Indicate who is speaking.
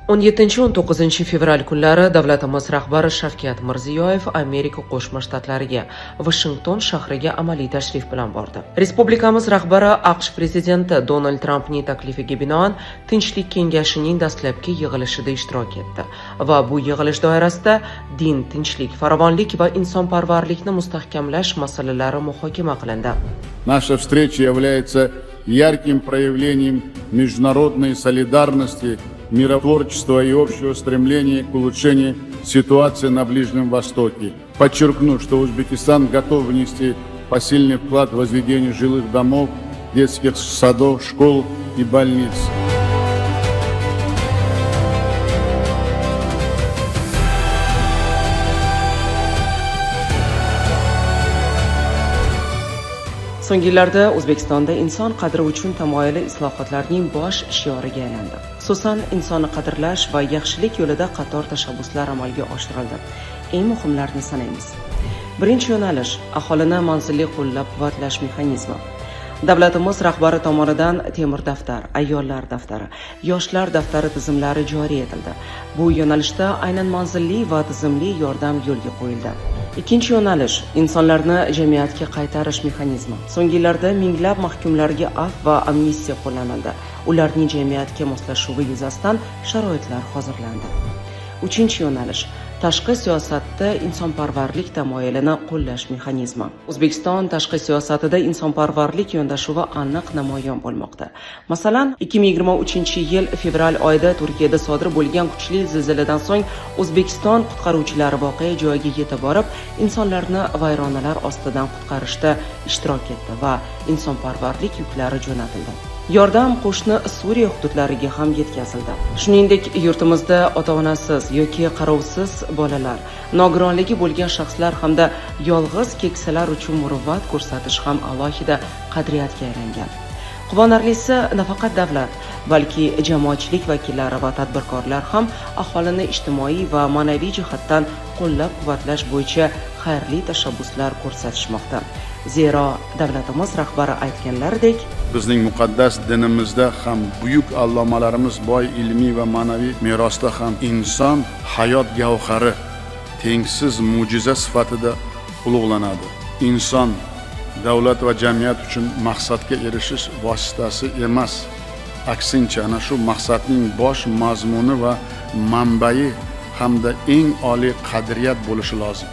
Speaker 1: 17-19 fevral kunlari davlatimiz rahbari Shavkat Mirziyoyev Amerika Qo'shma Shtatlariga Washington shahriga amaliy tashrif bilan bordi. Respublikamiz rahbari AQSh prezidenti Donald Trampning taklifiga binoan Tinchlik kengashining dastlabki yig'ilishida ishtirok etdi va bu yig'ilish doirasida din, tinchlik, farovonlik va insonparvarlikni mustahkamlash masalalari muhokama qilindi.
Speaker 2: Наша встреча является ярким проявлением международной солидарности, миротворчества и общего стремления к улучшению ситуации на Ближнем Востоке. Подчеркну, что Узбекистан готов внести посильный вклад в возведение жилых домов, детских садов, школ и больниц.
Speaker 1: So'nggi yillarda O'zbekistonda inson qadri uchun tamoyili islohotlarning bosh shioriga aylandi. Xususan, insonni qadrlash va yaxshilik yo'lida qator tashabbuslar amalga oshirildi. Eng muhimlarini sanaymiz. Birinchi yo'nalish aholini manzilli qo'llab-quvvatlash mexanizmi. Davlatimiz rahbari tomonidan temir daftar, ayollar daftari, yoshlar daftari tizimlari joriy etildi. Bu yo'nalishda aynan manzilli va tizimli yordam yo'lga qo'yildi. Ikkinchi yo'nalish insonlarni jamiyatga qaytarish mexanizmi. So'nggi yillarda minglab mahkumlarga afv va amnistiya qo'llanildi. Ularning jamiyatga moslashuvi yuzasidan sharoitlar hozirlandi. Uchinchi yo'nalish tashqi siyosatda insonparvarlik tamoyilini qo'llash mexanizmi. O'zbekiston tashqi siyosatida insonparvarlik yondashuvi aniq namoyon bo'lmoqda. Masalan, 2023-yil fevral oyida Turkiyada sodir bo'lgan kuchli zilziladan so'ng O'zbekiston qutqaruvchilari voqea joyiga yetib borib, insonlarni vayronalar ostidan qutqarishda ishtirok etdi va insonparvarlik yuklari jo'natildi. Yordam qo'shni Suriya hududlariga ham yetkazildi. Shuningdek, yurtimizda ota-onasiz yoki qarovsiz bolalar, nogironligi bo'lgan shaxslar hamda yolg'iz keksalar uchun muruvvat ko'rsatish ham alohida qadriyatga aylangan. Quvonarlisi, nafaqat davlat, balki jamoatchilik vakillari va tadbirkorlar ham aholini ijtimoiy va ma'naviy jihatdan qo'llab-quvvatlash bo'yicha xayrli tashabbuslar ko'rsatishmoqda. Zero davlatimiz rahbari aytganlaridek,
Speaker 2: Bizning muqaddas dinimizda ham buyuk allomalarimiz boy ilmiy va ma'naviy merosda ham inson hayot gavhari, tengsiz mo'jiza sifatida ulug'lanadi. Inson davlat va jamiyat uchun maqsadga erishish vositasi emas, aksincha ana shu maqsadning bosh mazmuni va manbai hamda eng oliy qadriyat bo'lishi lozim.